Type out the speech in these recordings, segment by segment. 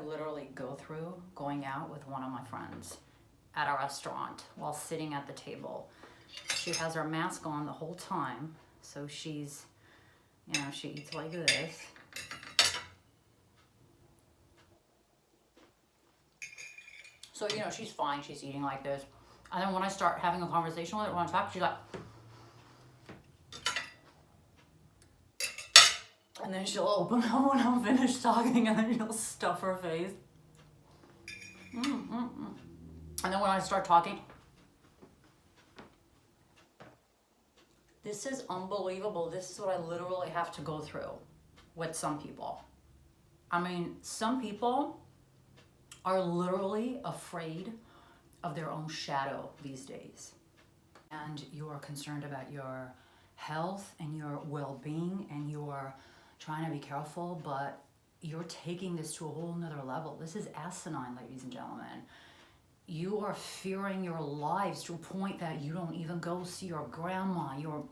I literally go through going out with one of my friends at a restaurant while sitting at the table. She has her mask on the whole time, so she's, you know, she eats like this. So, you know, she's fine, she's eating like this. And then when I start having a conversation with her, when I talk, she's like, and then she'll open up when I'm finished talking, and then she'll stuff her face. And then when I start talking, this is unbelievable. This is what I literally have to go through with some people. I mean, some people are literally afraid of their own shadow these days. And you are concerned about your health and your well-being, and you're trying to be careful, but you're taking this to a whole nother level. This is asinine, ladies and gentlemen. You are fearing your lives to a point that you don't even go see your grandma, your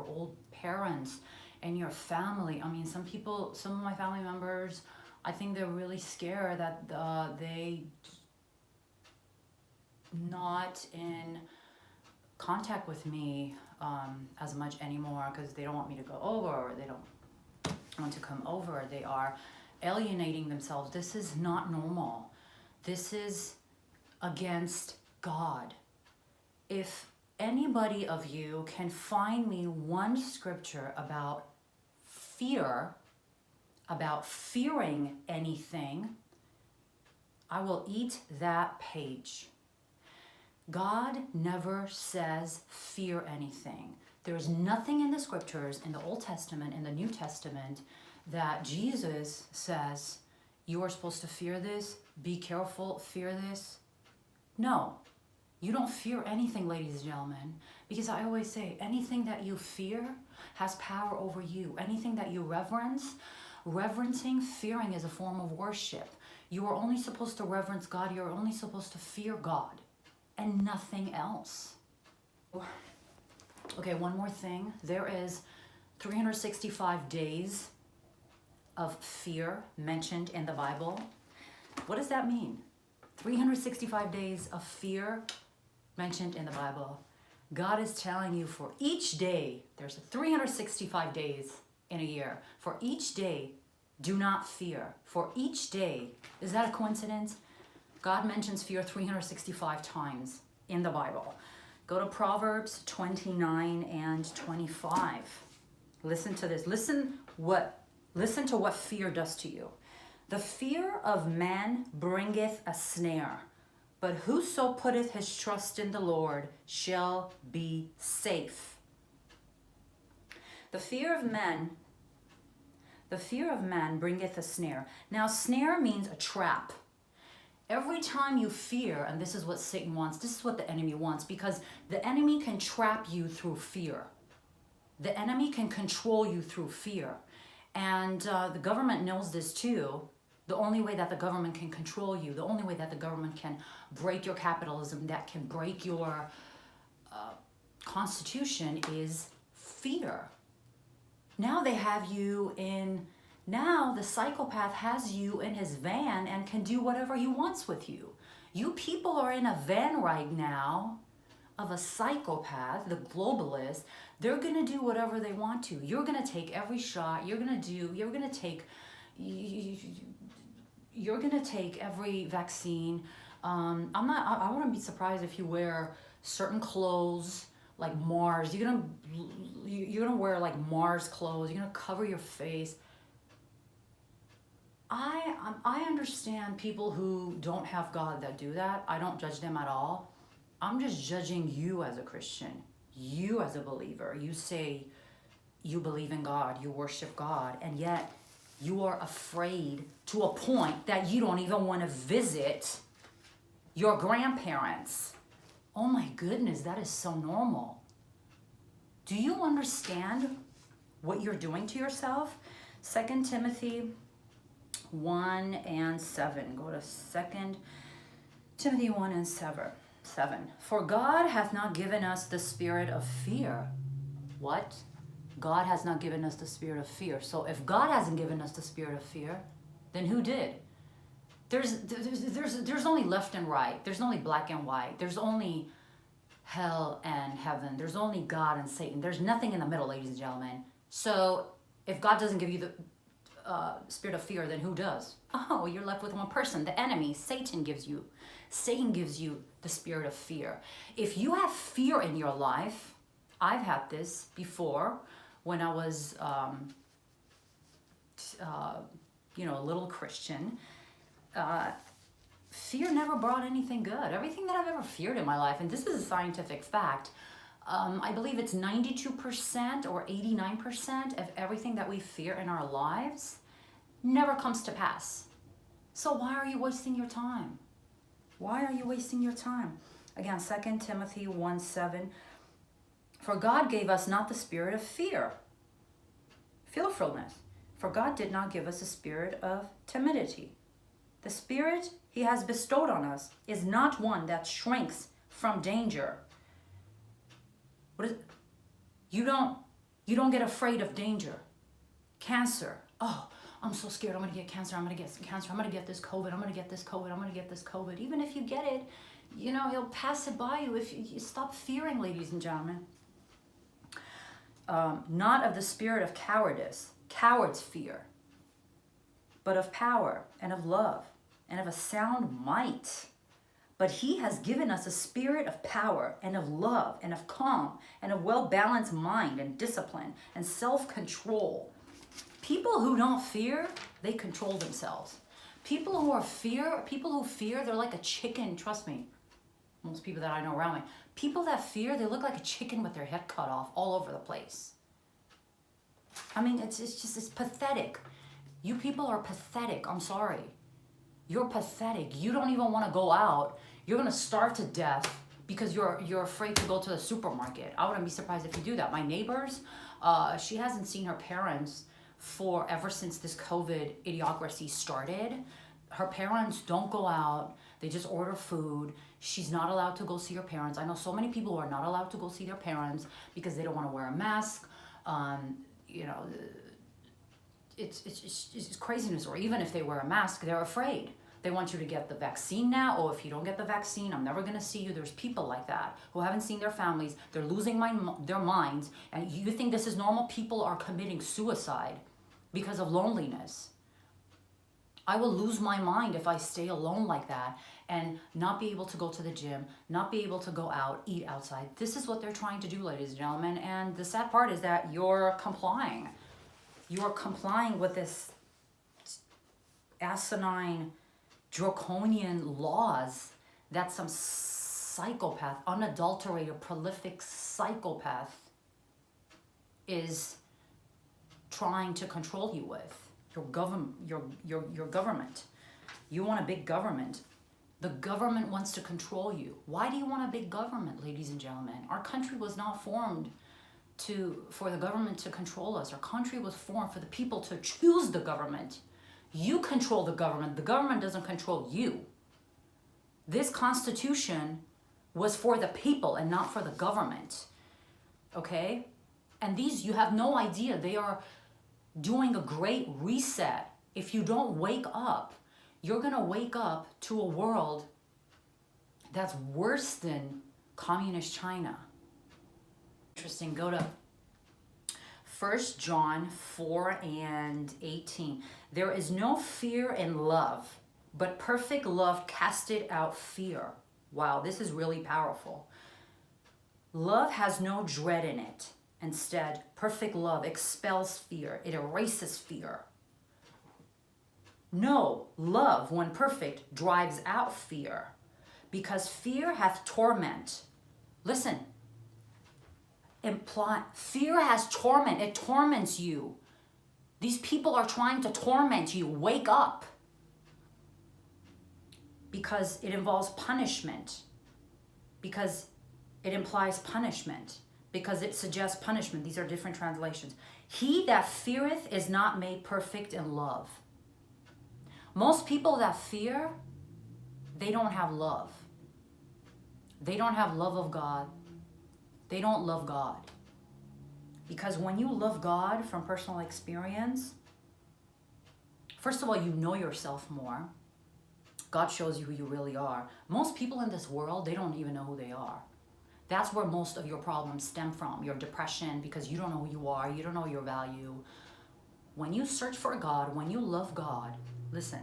old parents, and your family. I mean, some people, some of my family members, I think they're really scared that they not in contact with me as much anymore because they don't want me to go over, or they don't want to come over. They are alienating themselves. This is not normal. This is against God. If anybody of you can find me one scripture about fear, about fearing anything, I will eat that page. God never says fear anything. There is nothing in the scriptures, in the Old Testament, in the New Testament, that Jesus says, you are supposed to fear this, be careful, fear this. No, you don't fear anything, ladies and gentlemen, because I always say anything that you fear has power over you. Anything that you reverencing, fearing is a form of worship. You are only supposed to reverence God. You're only supposed to fear God and nothing else. Okay, one more thing. There is 365 days of fear mentioned in the Bible. What does that mean? 365 days of fear mentioned in the Bible. God is telling you for each day, there's 365 days in a year. For each day, do not fear. For each day, is that a coincidence? God mentions fear 365 times in the Bible. Go to Proverbs 29 and 25. Listen to this. Listen to what fear does to you. The fear of man bringeth a snare, but whoso putteth his trust in the Lord shall be safe. The fear of man bringeth a snare. Now, snare means a trap. Every time you fear, and this is what Satan wants, this is what the enemy wants, because the enemy can trap you through fear. The enemy can control you through fear. And the government knows this too. The only way that the government can control you, the only way that the government can break your capitalism, that can break your constitution is fear. Now they have you in, now the psychopath has you in his van and can do whatever he wants with you. You people are in a van right now of a psychopath, the globalist. They're gonna do whatever they want to. You're gonna take every shot. You're gonna take every vaccine. I wouldn't be surprised if you wear certain clothes like Mars. You're gonna wear like Mars clothes. You're gonna cover your face. I understand people who don't have God that do that. I don't judge them at all. I'm just judging you as a Christian, you as a believer. You say you believe in God, you worship God, and yet you are afraid to a point that you don't even want to visit your grandparents. Oh my goodness, that is so normal. Do you understand what you're doing to yourself? 2 Timothy 1 and 7. Go to 2 Timothy 1 and 7. For God hath not given us the spirit of fear. What? God has not given us the spirit of fear. So if God hasn't given us the spirit of fear, then who did? There's only left and right. There's only black and white. There's only hell and heaven. There's only God and Satan. There's nothing in the middle, ladies and gentlemen. So if God doesn't give you the spirit of fear, then who does? Oh, you're left with one person, the enemy. Satan gives you the spirit of fear. If you have fear in your life, I've had this before when I was, a little Christian. Fear never brought anything good. Everything that I've ever feared in my life, and this is a scientific fact, I believe it's 92% or 89% of everything that we fear in our lives never comes to pass. So why are you wasting your time? Why are you wasting your time? Again, 2 Timothy 1:7. For God gave us not the spirit of fearfulness. For God did not give us a spirit of timidity. The spirit he has bestowed on us is not one that shrinks from danger. What is it? You don't get afraid of danger. Cancer. Oh, I'm so scared. I'm going to get cancer. I'm going to get cancer. I'm going to get this COVID. I'm going to get this COVID. I'm going to get this COVID. Even if you get it, he'll pass it by you if you stop fearing, ladies and gentlemen. Not of the spirit of cowardice. Cowards fear. But of power and of love and of a sound might. But he has given us a spirit of power and of love and of calm and a well-balanced mind and discipline and self-control. People who don't fear, they control themselves. People who fear, they're like a chicken, trust me. Most people that I know around me. People that fear, they look like a chicken with their head cut off all over the place. I mean, it's pathetic. You people are pathetic, I'm sorry. You're pathetic. You don't even want to go out. You're going to starve to death because you're afraid to go to the supermarket. I wouldn't be surprised if you do that. My neighbors, she hasn't seen her parents ever since this COVID idiocracy started. Her parents don't go out. They just order food. She's not allowed to go see her parents. I know so many people who are not allowed to go see their parents because they don't want to wear a mask. It's craziness. Or even if they wear a mask, they're afraid. They want you to get the vaccine now. Oh, if you don't get the vaccine, I'm never going to see you. There's people like that who haven't seen their families. They're losing their minds. And you think this is normal? People are committing suicide because of loneliness. I will lose my mind if I stay alone like that and not be able to go to the gym, not be able to go out, eat outside. This is what they're trying to do, ladies and gentlemen. And the sad part is that you're complying. You're complying with this asinine, draconian laws that some psychopath, unadulterated, prolific psychopath is trying to control you with. Your government. You want a big government. The government wants to control you. Why do you want a big government, ladies and gentlemen? Our country was not formed for the government to control us. Our country was formed for the people to choose the government. You control the government. The government doesn't control you. This Constitution was for the people and not for the government. Okay? And you have no idea. They are doing a great reset. If you don't wake up, you're going to wake up to a world that's worse than communist China. Interesting. Go to 1 John 4:18. There is no fear in love, but perfect love casted out fear. Wow, this is really powerful. Love has no dread in it. Instead, perfect love expels fear. It erases fear. No, love, when perfect, drives out fear, because fear hath torment. Listen. Fear has torment. It torments you. These people are trying to torment you. Wake up. Because it involves punishment. Because it implies punishment. Because it suggests punishment. These are different translations. He that feareth is not made perfect in love. Most people that fear, they don't have love. They don't have love of God. They don't love God. Because when you love God from personal experience, first of all, you know yourself more. God shows you who you really are. Most people in this world, they don't even know who they are. That's where most of your problems stem from. Your depression, because you don't know who you are. You don't know your value. When you search for God, when you love God, listen,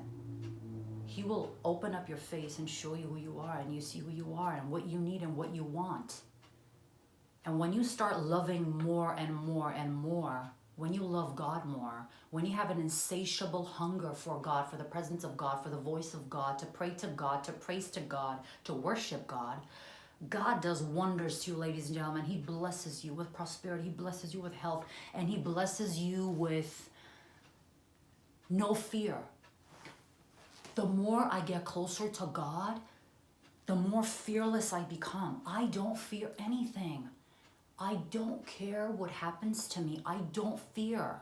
He will open up your face and show you who you are, and you see who you are and what you need and what you want. And when you start loving more and more and more, when you love God more, when you have an insatiable hunger for God, for the presence of God, for the voice of God, to pray to God, to praise to God, to worship God, God does wonders to you, ladies and gentlemen. He blesses you with prosperity. He blesses you with health. And He blesses you with no fear. The more I get closer to God, the more fearless I become. I don't fear anything. I don't care what happens to me. I don't fear.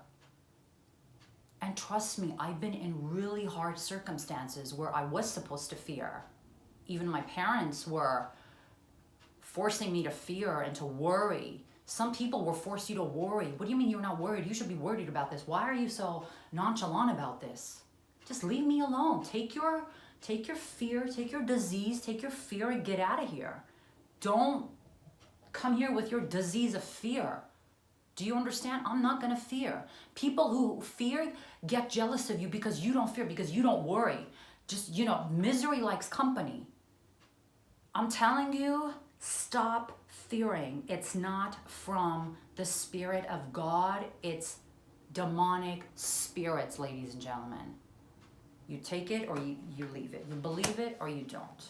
And trust me, I've been in really hard circumstances where I was supposed to fear. Even my parents were forcing me to fear and to worry. Some people will force you to worry. What do you mean you're not worried? You should be worried about this. Why are you so nonchalant about this? Just leave me alone. Take your fear, take your disease, take your fear and get out of here. Don't come here with your disease of fear. Do you understand? I'm not going to fear. People who fear get jealous of you because you don't fear, because you don't worry. Just, misery likes company. I'm telling you, stop fearing. It's not from the Spirit of God. It's demonic spirits, ladies and gentlemen. You take it or you leave it. You believe it or you don't.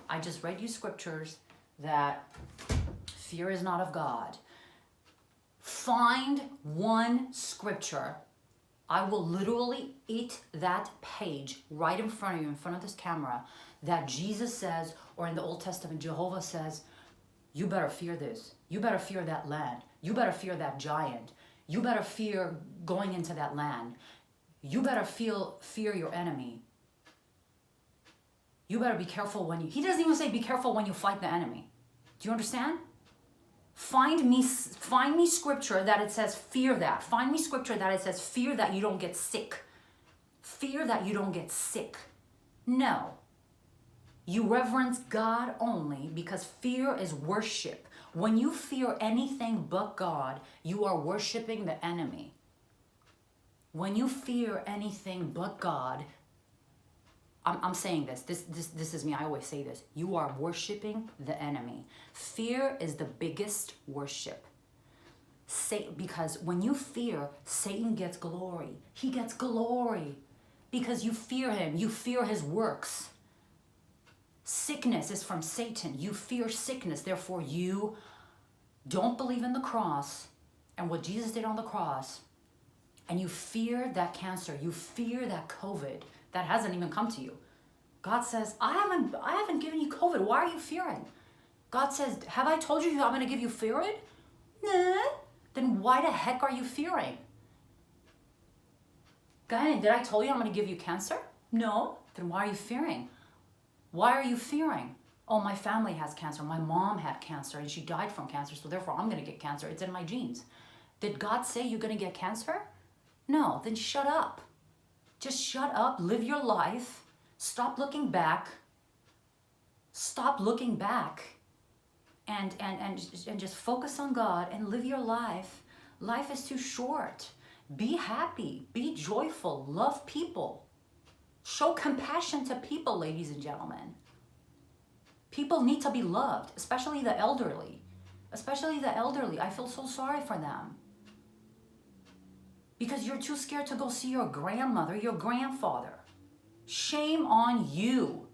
I just read you scriptures that fear is not of God. Find one scripture. I will literally eat that page right in front of you, in front of this camera, that Jesus says, or in the Old Testament, Jehovah says, you better fear this. You better fear that land. You better fear that giant. You better fear going into that land. You better fear your enemy. You better be careful when he doesn't even say be careful when you fight the enemy. Do you understand? Find me scripture that it says fear that. Find me scripture that it says fear that you don't get sick. Fear that you don't get sick. No. You reverence God only because fear is worship. When you fear anything but God, you are worshiping the enemy. When you fear anything but God, I'm saying this is me, I always say this. You are worshiping the enemy. Fear is the biggest worship. Because when you fear, Satan gets glory. He gets glory because you fear him. You fear his works. Sickness is from Satan. You fear sickness. Therefore, you don't believe in the cross and what Jesus did on the cross. And you fear that cancer. You fear that COVID that hasn't even come to you. God says, I haven't given you COVID. Why are you fearing? God says, have I told you I'm going to give you fearing? Nah. Then why the heck are you fearing? God, did I tell you I'm going to give you cancer? No. Then why are you fearing? Why are you fearing? Oh, my family has cancer. My mom had cancer and she died from cancer, so therefore I'm going to get cancer. It's in my genes. Did God say you're going to get cancer? No. Then shut up. Just shut up. Live your life. Stop looking back. Stop looking back. And just focus on God and live your life. Life is too short. Be happy. Be joyful. Love people. Show compassion to people, ladies and gentlemen. People need to be loved, especially the elderly. Especially the elderly. I feel so sorry for them. Because you're too scared to go see your grandmother, your grandfather. Shame on you.